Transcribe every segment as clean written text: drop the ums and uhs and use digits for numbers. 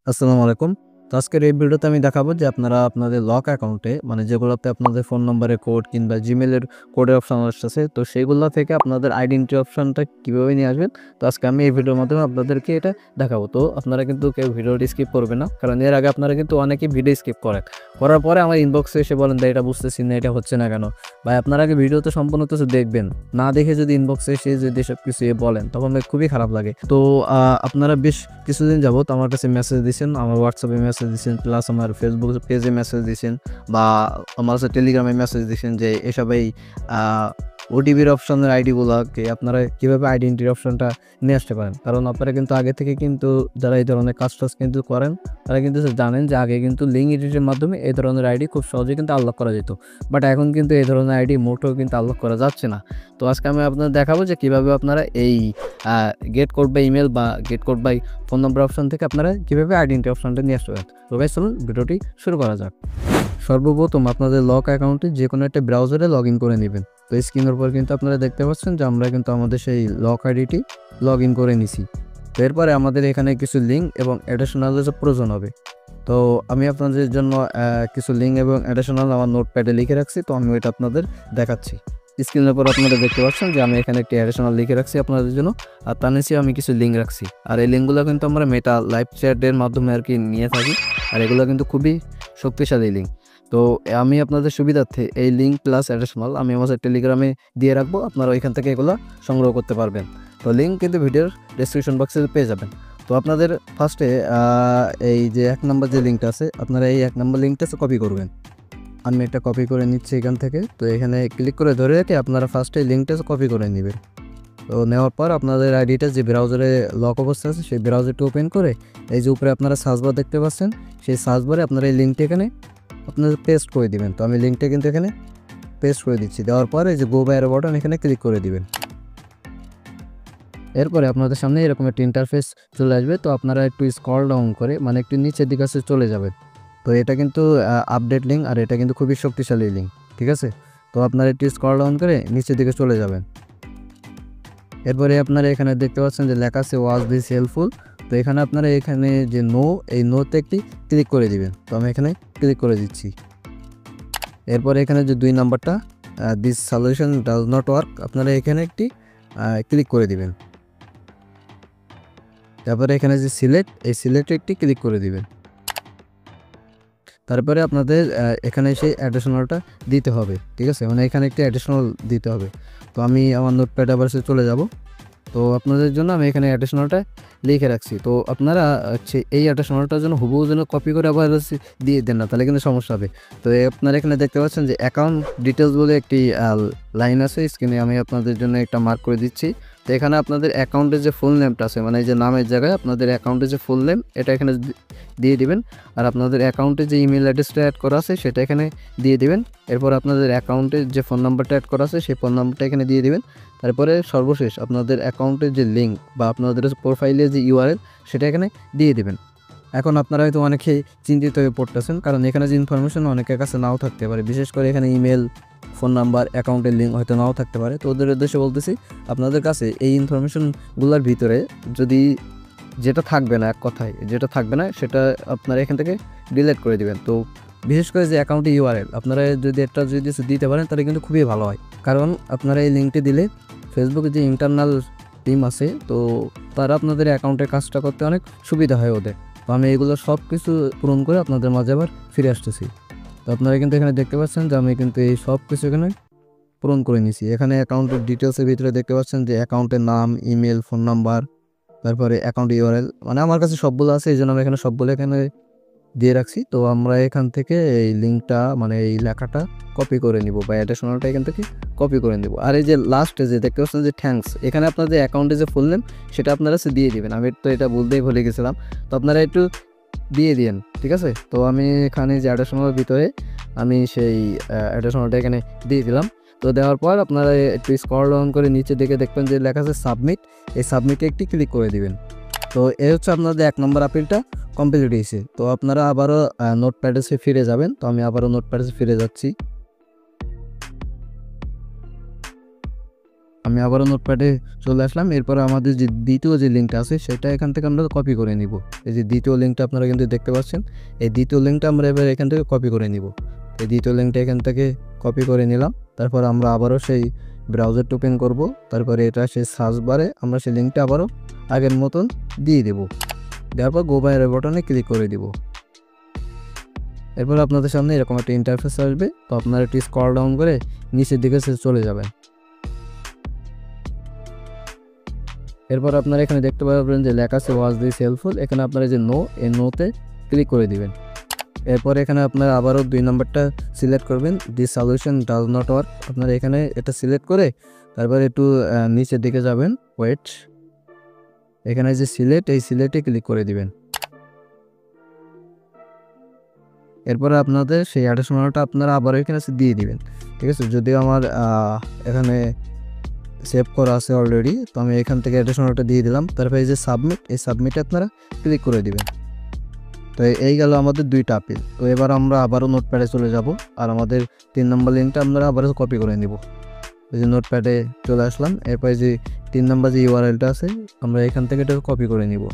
আসসালামু আলাইকুম। তো আজকের এই ভিডিওতে আমি দেখাবো যে আপনারা আপনাদের লক অ্যাকাউন্টে মানে যেগুলোতে আপনাদের ফোন নম্বরের কোড কিংবা জিমেলের কোডের অপশন আসতেছে, তো সেইগুলো থেকে আপনাদের আইডেন্টিটি অপশনটা কিভাবে নিয়ে আসবেন। তো আজকে আমি এই ভিডিওর মাধ্যমে আপনাদেরকে এটা দেখাবো। তো আপনারা কিন্তু কেউ ভিডিওটি স্কিপ করবেন না, কারণ এর আগে আপনারা কিন্তু অনেকেই ভিডিও স্কিপ করার পরে আমার ইনবক্সে এসে বলেন যে এটা বুঝতেছি না, এটা হচ্ছে না কেন। ভাই, আপনারা আগে ভিডিওতে সম্পূর্ণ কিছু দেখবেন, না দেখে যদি ইনবক্সে এসে যদি সব কিছু বলেন তখন ভাই খুবই খারাপ লাগে। তো আপনারা বেশ কিছুদিন যাবত আমার কাছে মেসেজ দিচ্ছেন, আমার হোয়াটসঅ্যাপে মেসেজ দিচ্ছেন, প্লাস আমার ফেসবুক পেজে মেসেজ দিচ্ছেন, বা আমার কাছে টেলিগ্রামে মেসেজ দিচ্ছেন যে এসব এই ওটিপির অপশনের আইডিগুলোকে আপনারা কীভাবে আইডেন্টিটি অপশনটা নিয়ে আসতে পারেন। কারণ আপনারা কিন্তু আগে থেকে কিন্তু যারা এই ধরনের কাজ কিন্তু করেন, তারা কিন্তু জানেন যে আগে কিন্তু লিঙ্ক এডিটের মাধ্যমে এই ধরনের আইডি খুব সহজে কিন্তু আনলক করা যেত, বাট এখন কিন্তু এই ধরনের আইডি মোটেও কিন্তু আনলক করা যাচ্ছে না। তো আজকে আমি আপনাদের দেখাবো যে কীভাবে আপনারা এই গেট কোড বাই ইমেল বা get code by phone number option থেকে আপনারা কীভাবে আইডেন্টি অপশনটা নিয়ে আসতে পারেন। তো গাইস, চলুন ভিডিওটি শুরু করা যাক। সর্বপ্রথম আপনাদের লক অ্যাকাউন্টে যে কোনো একটা ব্রাউজারে লগ ইন করে নেবেন। তো স্ক্রিনের উপর কিন্তু আপনারা দেখতে পাচ্ছেন যে আমরা কিন্তু আমাদের সেই লক আইডিটি লগ ইন করে নিছি। তো এরপরে আমাদের এখানে কিছু লিঙ্ক এবং অ্যাডিশনালের প্রয়োজন হবে। তো আমি আপনাদের জন্য কিছু লিঙ্ক এবং অ্যাডিশনাল আমার নোটপ্যাডে লিখে রাখছি, তো আমি ওইটা আপনাদের দেখাচ্ছি। স্ক্রিনের উপর আপনারা দেখতে পাচ্ছেন যে আমি এখানে একটি অ্যাডিশনাল লিখে রাখছি আপনাদের জন্য, আর তার নিচে আমি কিছু লিঙ্ক রাখছি। আর এই লিঙ্কগুলো কিন্তু আমরা মেটা লাইভ চ্যাটের মাধ্যমে আর কি নিয়ে থাকি, আর এগুলো কিন্তু খুবই শক্তিশালী লিঙ্ক। তো আমি আপনাদের সুবিধার্থে এই লিঙ্ক প্লাস অ্যাডিশনাল আমি আমাদের টেলিগ্রামে দিয়ে রাখবো, আপনারা ওইখান থেকে এগুলো সংগ্রহ করতে পারবেন। তো লিঙ্ক কিন্তু ভিডিওর ডেসক্রিপশন বক্সে পেয়ে যাবেন। তো আপনাদের ফার্স্টে এই যে 1 নম্বর যে লিঙ্কটা আছে, আপনারা এই 1 নম্বর লিঙ্কটা কপি করবেন। আমি একটা কপি করে নিচ্ছি এখান থেকে। তো এখানে ক্লিক করে ধরে রেখে আপনারা ফার্স্টে লিঙ্কটা কপি করে নেবেন। তো নেওয়ার পর আপনাদের আইডিটা যে ব্রাউজারে লক অবস্থা আছে সেই ব্রাউজারটা ওপেন করে এই যে উপরে আপনারা সার্চ বার দেখতে পাচ্ছেন, সেই সার্চ বারে আপনারা এই লিঙ্কটা এখানে আপনাদের পেস্ট করে দিবেন। তো আমি লিঙ্কটা কিন্তু এখানে পেস্ট করে দিচ্ছি। দেওয়ার পরে এই যে গো বাই বাটন এখানে ক্লিক করে দিবেন। এরপরে আপনাদের সামনে এরকম একটা ইন্টারফেস চলে আসবে। তো আপনারা একটু স্ক্রল ডাউন করে মানে একটু নিচের দিকে চলে যাবেন। তো এটা কিন্তু আপডেট লিঙ্ক, আর এটা কিন্তু খুবই শক্তিশালী লিঙ্ক, ঠিক আছে। তো আপনারা একটু স্ক্রল ডাউন করে নিচের দিকে চলে যাবেন। এরপরে আপনারা এখানে দেখতে পাচ্ছেন যে লেখা আছে ওয়াজ দিস হেল্পফুল। তো এখানে আপনারা এখানে যে এই নোতে একটি ক্লিক করে দিবেন। তো আমি এখানে ক্লিক করে দিচ্ছি। এরপরে এখানে যে 2 নাম্বারটা this solution does not work, আপনারা এখানে একটি ক্লিক করে দিবেন। তারপরে এখানে যে সিলেক্ট, এই সিলেক্টে একটি ক্লিক করে দিবেন। তারপরে আপনাদের এখানে সেই অ্যাডিশনালটা দিতে হবে, ঠিক আছে, মানে এখানে একটি অ্যাডিশনাল দিতে হবে। তো আমি আমার নোটপ্যাড আবার চলে যাব। তো আপনাদের জন্য আমি এখানে অ্যাডিশনালটা লিখে রাখছি। তো আপনারা হচ্ছে এই অ্যাডিশনালটার জন্য হুবহু যেন কপি করে আবার দিয়ে দেন না, তাহলে কিন্তু সমস্যা হবে। তো আপনারা এখানে দেখতে পাচ্ছেন যে অ্যাকাউন্ট ডিটেলস বলে একটি লাইন আছে স্ক্রিনে, আমি আপনাদের জন্য একটা মার্ক করে দিচ্ছি। তো এখানে আপনাদের অ্যাকাউন্টের যে ফুল নেমটা আছে, মানে এই যে নামের জায়গায় আপনাদের অ্যাকাউন্টের যে ফুল নেম এটা এখানে দিয়ে দিবেন। আর আপনাদের অ্যাকাউন্টে যে ইমেল অ্যাড্রেসটা অ্যাড করা আছে সেটা এখানে দিয়ে দিবেন। এরপর আপনাদের অ্যাকাউন্টে যে ফোন নাম্বারটা অ্যাড করা আছে সেই ফোন নাম্বারটা এখানে দিয়ে দিবেন। তারপরে সর্বশেষ আপনাদের অ্যাকাউন্টের যে লিঙ্ক বা আপনাদের প্রোফাইলের যে ইউআরএল সেটা এখানে দিয়ে দিবেন। এখন আপনারা হয়তো অনেকেই চিন্তিত হয়ে পড়তেছেন, কারণ এখানে যে ইনফরমেশন অনেকের কাছে নাও থাকতে পারে, বিশেষ করে এখানে ইমেল, ফোন নাম্বার, অ্যাকাউন্টের লিঙ্ক হয়তো নাও থাকতে পারে। তো ওদের উদ্দেশ্যে বলতেছি, আপনাদের কাছে এই ইনফরমেশনগুলোর ভিতরে যদি যেটা থাকবে না, এক কথায় যেটা থাকবে না সেটা আপনারা এখান থেকে ডিলিট করে দিবেন। তো বিশেষ করে যে অ্যাকাউন্টে ইউআরএল আপনারা যদি একটা যদি দিতে পারেন তাহলে কিন্তু খুবই ভালো হয়, কারণ আপনারা এই লিঙ্কটি দিলে ফেসবুকে যে ইন্টারনাল টিম আছে তো তারা আপনাদের অ্যাকাউন্টের কাজটা করতে অনেক সুবিধা হয় ওদের। তো আমি এগুলো সব কিছু পূরণ করে আপনাদের মাঝে আবার ফিরে আসতেছি। তো আপনারা কিন্তু এখানে দেখতে পাচ্ছেন যে আমি কিন্তু এই সব কিছু এখানে পূরণ করে নিছি। এখানে অ্যাকাউন্টের ডিটেলসের ভিতরে দেখতে পাচ্ছেন যে অ্যাকাউন্টের নাম, ইমেল, ফোন নাম্বার, তারপরে অ্যাকাউন্ট ইউআরএল, মানে আমার কাছে সবগুলো আছে, এই জন্য আমি এখানে সবগুলো এখানে দিয়ে রাখছি। তো আমরা এখান থেকে এই লিঙ্কটা মানে এই লেখাটা কপি করে নিব বা অ্যাডিশনালটা এখান থেকে কপি করে নিব। আর এই যে লাস্টে যে দেখতে পাচ্ছেন যে থ্যাঙ্কস, এখানে আপনাদের অ্যাকাউন্টে যে ফুল নেম সেটা আপনারা দিয়ে দিবেন। আমি তো এটা বলতেই ভুলে গেছিলাম, তো আপনারা একটু দিয়ে দিন, ঠিক আছে। তো আমি এখানে যে অ্যাডিশনালের ভিতরে আমি সেই অ্যাডিশনালটা এখানে দিয়ে দিলাম। তো দেওয়ার পর আপনারা একটু স্ক্রল ডাউন করে নিচে দিকে দেখবেন যে লেখা আছে সাবমিট, এই সাবমিটে একটি ক্লিক করে দিবেন। তো এই হচ্ছে আপনাদের 1 নম্বর আপিলটা কমপ্লিট হয়েছে। তো আপনারা আবারও নোটপ্যাডে ফিরে যাবেন। তো আমি আবারও নোটপ্যাডে ফিরে যাচ্ছি। আমি আবারও নোটপ্যাডে চলে আসলাম। এরপর আমাদের যে দ্বিতীয় যে লিঙ্কটা আছে সেটা এখান থেকে আমরা কপি করে নিব। এই যে দ্বিতীয় লিঙ্কটা আপনারা কিন্তু দেখতে পাচ্ছেন, এই দ্বিতীয় লিঙ্কটা আমরা এবার এখান থেকে কপি করে নিব। এই দ্বিতীয় লিঙ্কটা এখান থেকে কপি করে নিলাম। তারপর আমরা আবারও সেই ব্রাউজারটা ওপেন করব। তারপরে এটা সেই সার্চ বারে আমরা সেই লিঙ্কটা আবারও আগের মতন দিয়ে দেব। দেওয়ার পর গো বাইরে বাটনে ক্লিক করে দিব। এরপর আপনাদের সামনে এরকম একটা ইন্টারফেস আসবে। তো আপনারা একটু স্ক্রল ডাউন করে নিচের দিকে চলে যাবেন। এরপর আপনারা এখানে দেখতে পাবেন যে লেখা আছে ওয়াচ দিস হেল্পফুল। এখানে আপনারা যে নো, এই নোতে ক্লিক করে দিবেন। এরপর এখানে আপনারা আবারও 2 নম্বরটা সিলেক্ট করবেন, this solution does not work. আপনারা এখানে এটা সিলেক্ট করে তারপরে একটু নিচের দিকে যাবেন, ওয়েট, এখানে যে সিলেক্ট, এই সিলেক্টে ক্লিক করে দিবেন। এরপরে আপনাদের সেই অ্যাডিশনালটা আপনারা আবারও এখানে দিয়ে দিবেন, ঠিক আছে। যদিও আমার এখানে সেভ করা আছে অলরেডি, তো আমি এখান থেকে অ্যাডিশনালটা দিয়ে দিলাম। তারপরে এই যে সাবমিট, এই সাবমিটে আপনারা ক্লিক করে দিবেন। তো এই গেল আমাদের 2টা আপিল। তো এবার আমরা আবারও নোটপ্যাডে চলে যাব, আর আমাদের 3 নম্বর লিঙ্কটা আমরা আবারও কপি করে নিব। এই যে নোটপ্যাডে চলে আসলাম। এরপরে যে 3 নম্বর যে ইউআরএলটা আছে আমরা এখান থেকে এটা কপি করে নিব।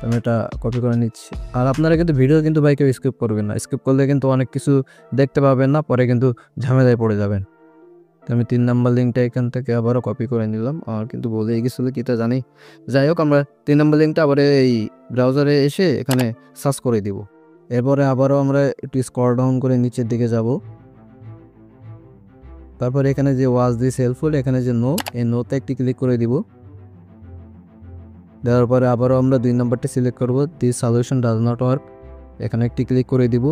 আমি এটা কপি করে নিচ্ছি। আর আপনারা কিন্তু ভিডিও কিন্তু ভাই কেউ স্কিপ করবেন না, স্কিপ করলে কিন্তু অনেক কিছু দেখতে পাবেন না, পরে কিন্তু ঝামেলায় পড়ে যাবেন। তো আমি 3 নম্বর লিঙ্কটা এখান থেকে আবারও কপি করে নিলাম। আর কিন্তু বলেই গেছিলো কি তা জানি, যাই হোক আমরা 3 নম্বর লিঙ্কটা আবার এই ব্রাউজারে এসে এখানে সার্চ করে দিব। এরপরে আবারও আমরা একটু স্ক্রল ডাউন করে নিচের দিকে যাব। তারপরে এখানে যে ওয়াচ দিস হেল্পফুল, এখানে যে নো, এই নোতে একটি ক্লিক করে দিব। দেওয়ার পরে আবারও আমরা 2 নম্বরটা সিলেক্ট করব, this solution does not work, এখানে একটি ক্লিক করে দিব।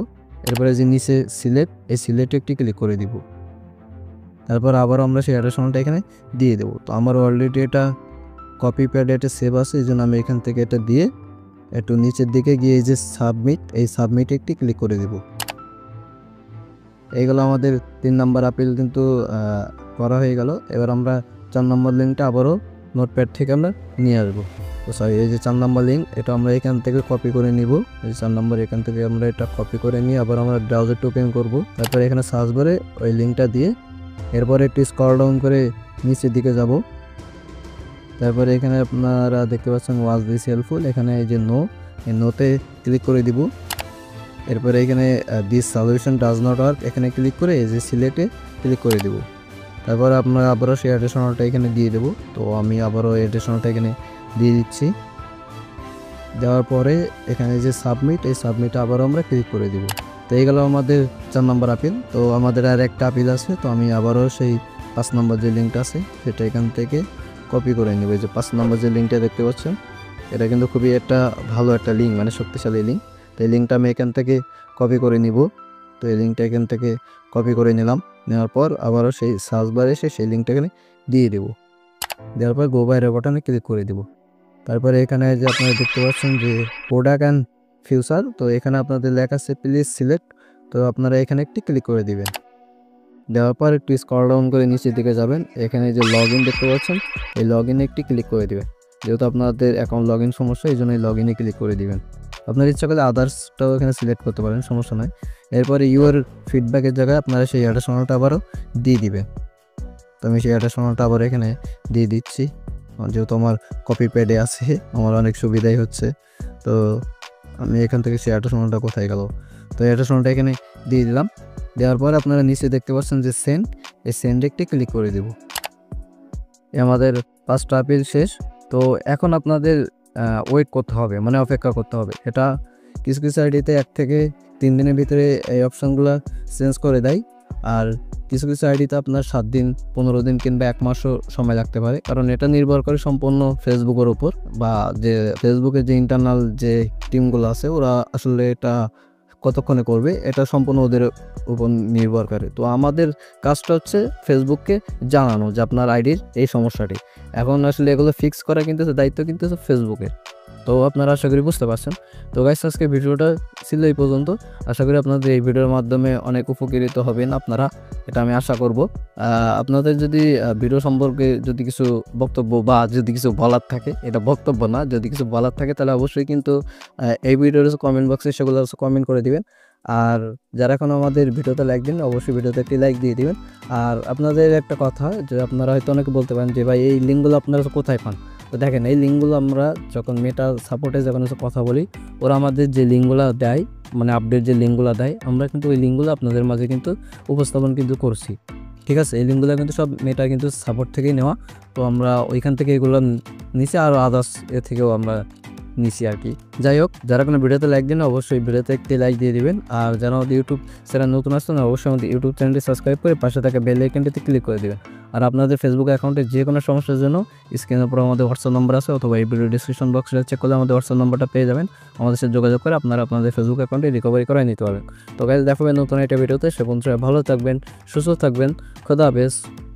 এরপরে যে নিচে সিলেক্ট, এই সিলেক্টে একটি ক্লিক করে দিব। তারপর আবারও আমরা সেই অ্যাডিশনালটা এখানে দিয়ে দেবো। তো আমার অলরেডি এটা কপি প্যাডে এটা সেভ আছে, এই জন্য আমি এখান থেকে এটা দিয়ে একটু নিচের দিকে গিয়ে এই যে সাবমিট, এই সাবমিটে একটি ক্লিক করে দেব। এইগুলো আমাদের 3 নম্বর আপিল কিন্তু করা হয়ে গেল। এবার আমরা 4 নম্বর লিঙ্কটা আবারও নোটপ্যাড থেকে আমরা নিয়ে আসবো। তো সরি, এই যে 4 নম্বর লিঙ্ক, এটা আমরা এখান থেকে কপি করে নিব। এই 4 নম্বর এখান থেকে আমরা এটা কপি করে নিয়ে আবার আমরা ব্রাউজারটা ওপেন করব। তারপরে এখানে সার্চ বারে ওই লিঙ্কটা দিয়ে এরপরে একটু স্ক্রল ডাউন করে নিচের দিকে যাব। তারপরে এখানে আপনারা দেখতে পাচ্ছেন ওয়াচ দিস হেল্পফুল, এখানে এই যে নো, এই নোতে ক্লিক করে দিব। এরপরে এখানে this solution does not work, এখানে ক্লিক করে এই যে সিলেক্টে ক্লিক করে দিব। তারপর আপনারা আবারও সেই অ্যাডিশনালটা এখানে দিয়ে দেবো। তো আমি আবারও অ্যাডিশনালটা এখানে দিয়ে দিচ্ছি। দেওয়ার পরে এখানে যে সাবমিট, এই সাবমিটে আবারও আমরা ক্লিক করে দিব। তো এই গেল আমাদের 4 নম্বর আপিল। তো আমাদের আর একটা আপিল আছে, তো আমি আবারও সেই 5 নম্বর যে লিঙ্কটা আছে সেটা এখান থেকে কপি করে নেব। এই যে 5 নম্বর যে লিঙ্কটা দেখতে পাচ্ছেন, এটা কিন্তু খুবই একটা ভালো একটা লিঙ্ক, মানে শক্তিশালী লিঙ্ক। তো এই লিঙ্কটা আমি এখান থেকে কপি করে নিব। তো এই লিঙ্কটা এখান থেকে কপি করে নিলাম। নেওয়ার পর আবারও সেই সার্চ বারে এসে সেই লিঙ্কটা এখানে দিয়ে দেবো। দেওয়ার পর গো বাইরে বাটনে ক্লিক করে দেব। তারপরে এখানে যে আপনারা দেখতে পাচ্ছেন যে প্রোডাক্ট অ্যান্ড ফিউচার, তো এখানে আপনাদের লেখা আছে প্লিজ সিলেক্ট। তো আপনারা এখানে একটি ক্লিক করে দিবেন। দেওয়ার পর একটু স্ক্রল ডাউন করে নিচের দিকে যাবেন, এখানে যে লগ ইন দেখতে পাচ্ছেন, এই লগ ইনে একটি ক্লিক করে দিবেন। যেহেতু আপনাদের অ্যাকাউন্ট লগ ইন সমস্যা, এই জন্য এই লগ ইনে ক্লিক করে দিবেন। আপনার ইচ্ছা করলে আদার্সটাও এখানে সিলেক্ট করতে পারেন, সমস্যা নয়। এরপরে ইউর ফিডব্যাকের জায়গায় আপনারা সেই অ্যাডিশনালটা আবারও দিয়ে দিবেন। তো আমি সেই অ্যাডিশনালটা আবার এখানে দিয়ে দিচ্ছি, যেহেতু আমার কপি প্যাডে আছে, আমার অনেক সুবিধাই হচ্ছে। তো আমি এখান থেকে সেই অ্যাডিশনালটা কোথায় গেল, তো অ্যাডিশনালটা এখানে দিয়ে দিলাম। দেওয়ার পর আপনারা নিচে দেখতে পাচ্ছেন যে সেন্ড, এই সেন্ড একটি ক্লিক করে দেব। আমাদের 5টা আপিল শেষ। তো এখন আপনাদের ওয়েট করতে হবে, মানে অপেক্ষা করতে হবে। এটা কিছু কিছু আইডিতে 1 থেকে 3 দিনের ভিতরে এই অপশানগুলো চেঞ্জ করে দেয়, আর কিছু কিছু আইডিতে আপনার 7 দিন, 15 দিন কিংবা 1 মাসও সময় লাগতে পারে। কারণ এটা নির্ভর করে সম্পূর্ণ ফেসবুকের উপর, বা যে ফেসবুকের যে ইন্টারনাল যে টিমগুলো আছে ওরা আসলে এটা কতক্ষণে করবে, এটা সম্পূর্ণ ওদের উপর নির্ভর করে। তো আমাদের কাজটা হচ্ছে ফেসবুককে জানানো যে আপনার আইডির এই সমস্যাটি। এখন আসলে এগুলো ফিক্স করা কিন্তু দায়িত্ব কিন্তু ফেসবুকের। তো আপনারা আশা করি বুঝতে পারছেন। তো গাইস আজকে ভিডিওটা ছিল এই পর্যন্ত। আশা করি আপনাদের এই ভিডিওর মাধ্যমে অনেক উপকৃত হবেন আপনারা, এটা আমি আশা করব। আপনাদের যদি ভিডিও সম্পর্কে যদি কিছু বক্তব্য বা যদি কিছু বলার থাকে, এটা বক্তব্য না, যদি কিছু বলার থাকে তাহলে অবশ্যই কিন্তু এই ভিডিওর কমেন্ট বক্সে সেগুলো কমেন্ট করে দিবেন। আর যারা এখনও আমাদের ভিডিওতে লাইক দিন, অবশ্যই ভিডিওতে একটি লাইক দিয়ে দিবেন। আর আপনাদের একটা কথা, যে আপনারা হয়তো অনেকে বলতে পারেন যে ভাই এই লিঙ্কগুলো আপনারা কোথায় পান? তো দেখেন, এই লিঙ্কগুলো আমরা যখন মেটা সাপোর্টে যখন কথা বলি, ওরা আমাদের যে লিঙ্কগুলো দেয়, মানে আপডেট যে লিঙ্কগুলো দেয়, আমরা কিন্তু ওই লিঙ্কগুলো আপনাদের মাঝে কিন্তু উপস্থাপন কিন্তু করছি। ঠিক আছে, এই লিঙ্কগুলো কিন্তু সব মেটা কিন্তু সাপোর্ট থেকেই নেওয়া। তো আমরা ওইখান থেকে এগুলো নিচে আর আদার্স এ থেকেও আমরা নিচি আর কি। যাই হোক, যারা কোনো ভিডিওতে লাইক দিন অবশ্যই ভিডিওতে একটি লাইক দিয়ে দিবেন। আর যারা আমাদের ইউটিউব চ্যানেল নতুন আসছেন অবশ্যই আমাদের ইউটিউব চ্যানেলটি সাবস্ক্রাইব করে পাশে থাকা বেল আইকনটিতে ক্লিক করে দিবেন। আর আপনাদের ফেসবুক অ্যাকাউন্টে যে কোনো সমস্যার জন্য স্ক্রিনের উপর আমাদের হোয়াটসঅ্যাপ নম্বর আছে, অথবা এই ভিডিও ডিসক্রিপশন বক্সে চেক করলে আমাদের হোয়াটসঅ্যাপ নম্বরটা পেয়ে যাবেন। আমাদের সাথে যোগাযোগ করে আপনারা আপনাদের ফেসবুক অ্যাকাউন্টে রিকভারি করে নিতে পারবেন। তো গাইস, দেখা হবে নতুন একটা ভিডিওতে। সে পর্যন্ত ভালো থাকবেন, সুস্থ থাকবেন। খোদা হাফেজ।